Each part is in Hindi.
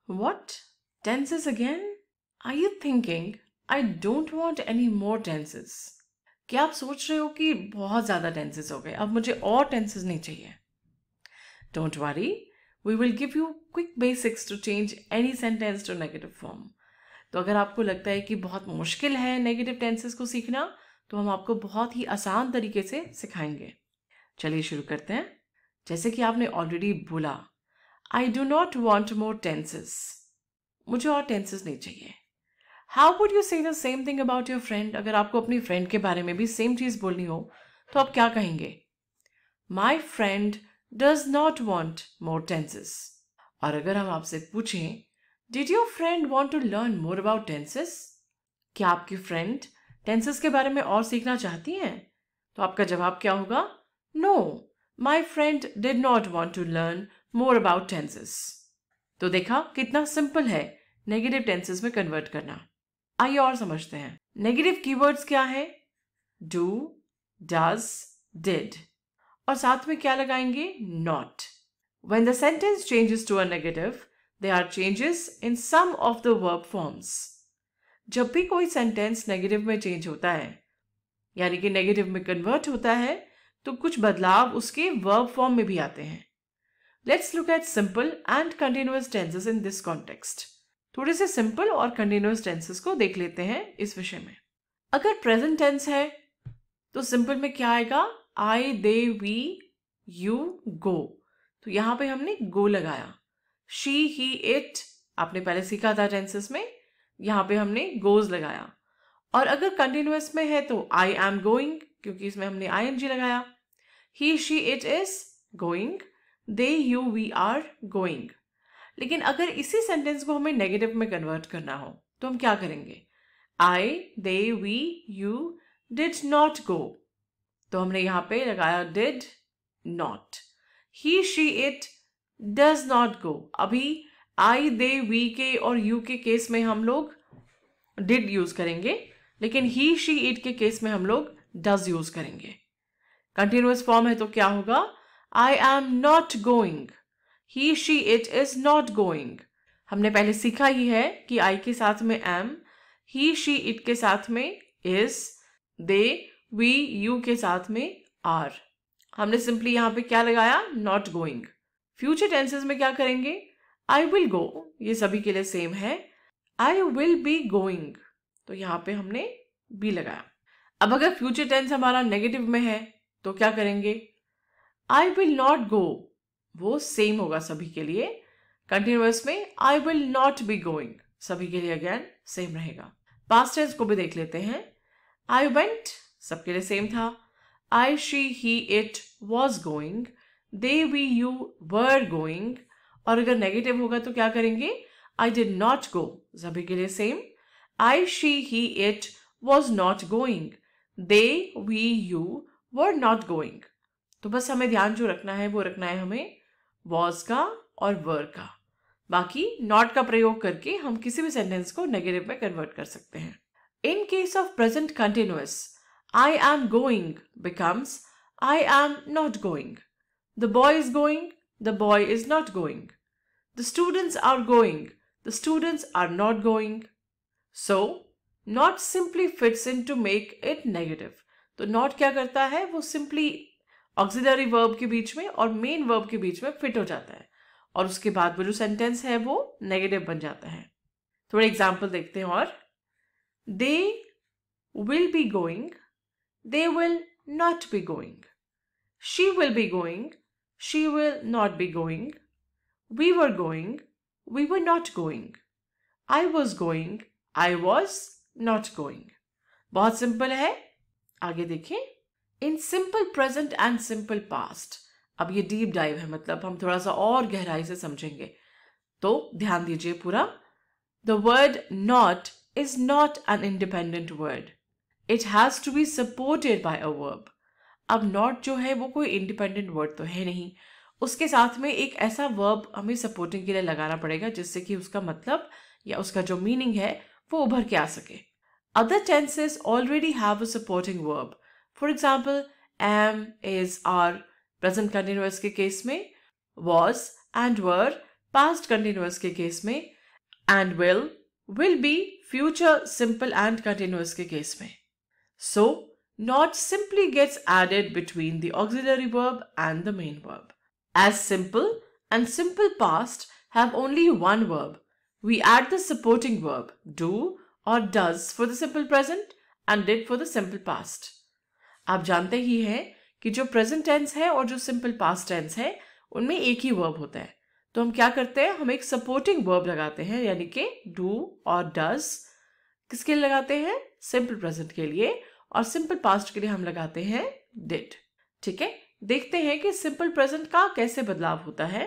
What? Tenses again? Are you thinking, I don't want any more tenses? क्या आप सोच रहे हो कि बहुत ज़्यादा टेंसेस हो गए, अब मुझे और टेंसेस नहीं चाहिए? Don't worry, we will give you quick basics to change any sentence to negative form. तो अगर आपको लगता है कि बहुत मुश्किल है नेगेटिव टेंसेस को सीखना, तो हम आपको बहुत ही आसान तरीके से सिखाएंगे। चलिए शुरू करते हैं। जैसे कि आपने ऑलरेडी बोला, I do not want more tenses. मुझे और टेंसेस नहीं चाहिए। हाउ वुड यू से the same thing about your friend? अगर आपको अपनी फ्रेंड के बारे में भी सेम चीज बोलनी हो तो आप क्या कहेंगे? My friend does not want more tenses. और अगर हम आपसे पूछें, did your friend want to learn more about tenses? क्या आपकी फ्रेंड टेंसेस के बारे में और सीखना चाहती हैं? तो आपका जवाब क्या होगा? No, my friend did not want to learn more about tenses. तो देखा कितना सिंपल है नेगेटिव टेंसेस में कन्वर्ट करना। आइए और समझते हैं। नेगेटिव कीवर्ड्स क्या है? डू, डज, डिड, और साथ में क्या लगाएंगे? Not. When the sentence changes to a negative, there are changes in some of the verb forms. जब भी कोई सेंटेंस नेगेटिव में चेंज होता है, यानी कि नेगेटिव में कन्वर्ट होता है, तो कुछ बदलाव उसके वर्ब फॉर्म में भी आते हैं। Let's look at simple and continuous tenses in this context. थोड़े से सिंपल और कंटिन्यूअस टेंसेस को देख लेते हैं इस विषय में। अगर प्रेजेंट टेंस है तो सिंपल में क्या आएगा? आई, दे, वी, यू, गो। तो यहां पे हमने गो लगाया। शी, ही, इट आपने पहले सीखा था टेंसेस में, यहां पे हमने गोज लगाया। और अगर कंटिन्यूअस में है तो आई एम गोइंग, क्योंकि इसमें हमने आईएनजी लगाया। He, she, it is going, they, you, we are going. लेकिन अगर इसी सेंटेंस को हमें नेगेटिव में कन्वर्ट करना हो तो हम क्या करेंगे? I, they, we, you did not go, तो हमने यहां पे लगाया did not. He, she, it does not go. अभी आई, दे, वी के और यू के केस में हम लोग डिड यूज करेंगे, लेकिन ही, शी, इट के केस में हम लोग डज यूज करेंगे। कंटिन्यूअस फॉर्म है तो क्या होगा? आई am not going, he, she, it is not going. हमने पहले सीखा ही है कि आई के साथ में एम, ही, शी, इट के साथ में इज, दे, वी, यू के साथ में आर। हमने सिंपली यहां पे क्या लगाया? Not going. फ्यूचर टेंसेस में क्या करेंगे? आई विल गो, ये सभी के लिए सेम है। आई विल बी गोइंग, तो यहां पे हमने बी लगाया। अब अगर फ्यूचर टेंस हमारा नेगेटिव में है तो क्या करेंगे? आई विल नॉट गो, वो सेम होगा सभी के लिए। कंटिन्यूअस में I will not be going, सभी के लिए अगेन सेम रहेगा। पास्ट टेंस को भी देख लेते हैं। आई वेंट सबके लिए सेम था। I, she, he, it was going, they, we, you were going. और अगर नेगेटिव होगा तो क्या करेंगे? आई डिड नॉट गो, सभी के लिए same. I, she, he, it was not going, they, we, you were not going. तो बस हमें ध्यान जो रखना है वो रखना है हमें वॉज का और वर का। बाकी नॉट का प्रयोग करके हम किसी भी सेंटेंस को नेगेटिव में कन्वर्ट कर सकते हैं। In case of present continuous, I am going becomes I am not going. The boy is going, the boy is not going. The students are going, the students are not going. So not simply fits in to make it negative. तो नॉट क्या करता है? वो सिंपली ऑक्सिलरी वर्ब के बीच में और मेन वर्ब के बीच में फिट हो जाता है, और उसके बाद वो जो सेंटेंस है वो नेगेटिव बन जाता है। थोड़े एग्जाम्पल देखते हैं और। They will be going, they will not be going. She will be going, she will not be going. We were going, we were not going. I was going, I was not going. बहुत सिंपल है। आगे देखें। In simple present and simple past, अब ये डीप डाइव है, मतलब हम थोड़ा सा और गहराई से समझेंगे, तो ध्यान दीजिए पूरा। The word not is not an independent word, it has to be supported by a verb. अब नॉट जो है वो कोई इंडिपेंडेंट वर्ड तो है नहीं, उसके साथ में एक ऐसा वर्ब हमें सपोर्टिंग के लिए लगाना पड़ेगा जिससे कि उसका मतलब या उसका जो मीनिंग है वो उभर के आ सके। Other tenses already have a supporting verb. For example, am, is, are. Present continuous के केस में was and were past continuous के केस में and will be future simple and continuous के केस में. So, not simply gets added between the auxiliary verb and the main verb. As simple and simple past have only one verb, we add the supporting verb do or does for the simple present and did for the simple past. आप जानते ही हैं कि जो present tense है और जो simple past tense है उनमें एक ही verb होता है. तो हम क्या करते हैं, हम एक सपोर्टिंग वर्ब लगाते हैं, यानी कि डू और डज किसके लिए लगाते हैं, सिंपल प्रेजेंट के लिए, और सिंपल पास्ट के लिए हम लगाते हैं डिड. ठीक है, देखते हैं कि सिंपल प्रेजेंट का कैसे बदलाव होता है.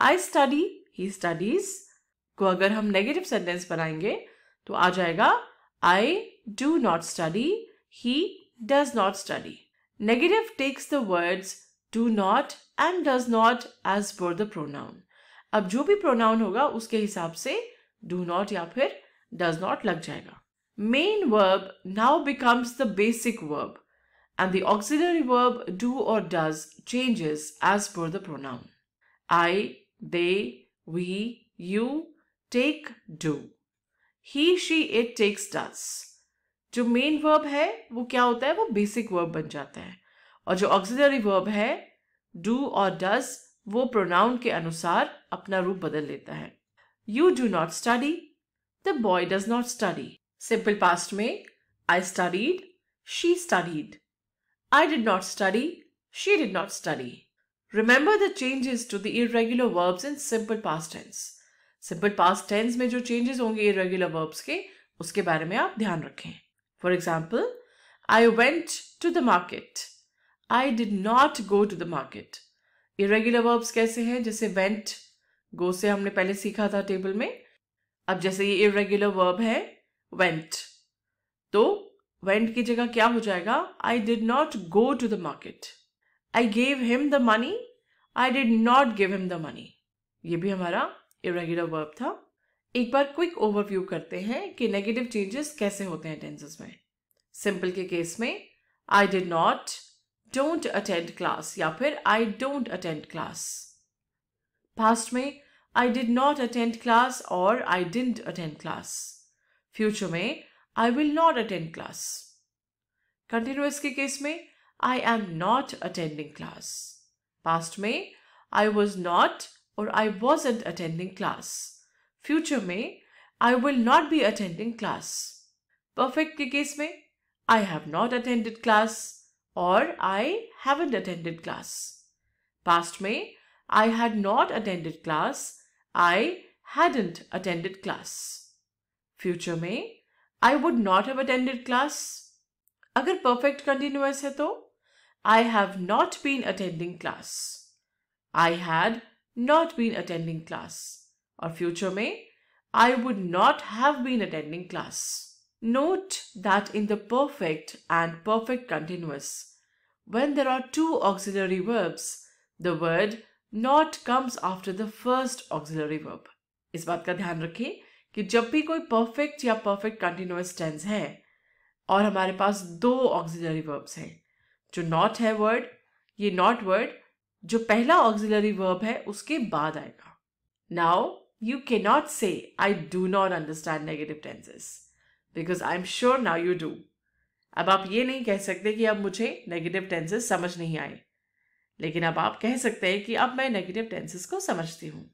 आई स्टडी, ही स्टडीज को अगर हम नेगेटिव सेंटेंस बनाएंगे तो आ जाएगा I do not study, he does not study. Negative takes the words do not and does not as per the pronoun. अब जो भी प्रोनाउन होगा उसके हिसाब से डू नॉट या फिर डज नॉट लग जाएगा. Main verb now becomes the basic verb and the auxiliary verb do और does changes as per the pronoun. I, they, we, you take do. He, she, it takes does. जो मेन वर्ब है वो क्या होता है, वो बेसिक वर्ब बन जाता है, और जो ऑक्सिलरी वर्ब है डू और डज वो प्रोनाउन के अनुसार अपना रूप बदल लेता है. You do not study, the boy does not study. Simple past में I studied, she studied. I did not study, she did not study. Remember the changes to the irregular verbs in simple past tense. Simple past tense में जो चेंजेस होंगे इर्रेगुलर वर्ब्स के, उसके बारे में आप ध्यान रखें. For example, I went to the market, I did not go to the market. Irregular verbs कैसे हैं, जैसे वेंट, गो से हमने पहले सीखा था टेबल में. अब जैसे ये इरेगुलर वर्ब है वेंट, तो वेंट की जगह क्या हो जाएगा, I did not go to the market. I gave him the money, I did not give him the money. ये भी हमारा इरेगुलर वर्ब था. एक बार क्विक ओवरव्यू करते हैं कि नेगेटिव चेंजेस कैसे होते हैं टेंसेस में. सिंपल के केस में आई did not, don't attend class या फिर I don't attend class. Past में I did not attend class और I didn't attend class. Future में I will not attend class. Continuous के केस में I am not attending class. Past में I was not और I wasn't attending class. Future में I will not be attending class. Perfect के केस में I have not attended class और I haven't attended class. Past में I had not attended class, I hadn't attended class. Future में I would not have attended class. अगर perfect continuous है तो I have not been attending class, I had not been attending class. और future में I would not have been attending class. Note that in the perfect and perfect continuous, when there are two auxiliary verbs, the word not comes after the first auxiliary verb. इस बात का ध्यान रखें कि जब भी कोई perfect या perfect continuous tense है और हमारे पास दो auxiliary verbs हैं, जो not है word, ये not word जो पहला auxiliary verb है उसके बाद आएगा. Now, you cannot say I do not understand negative tenses. Because I'm sure now you do. अब आप ये नहीं कह सकते कि अब मुझे नेगेटिव टेंसेस समझ नहीं आए, लेकिन अब आप कह सकते हैं कि अब मैं नेगेटिव टेंसेस को समझती हूँ.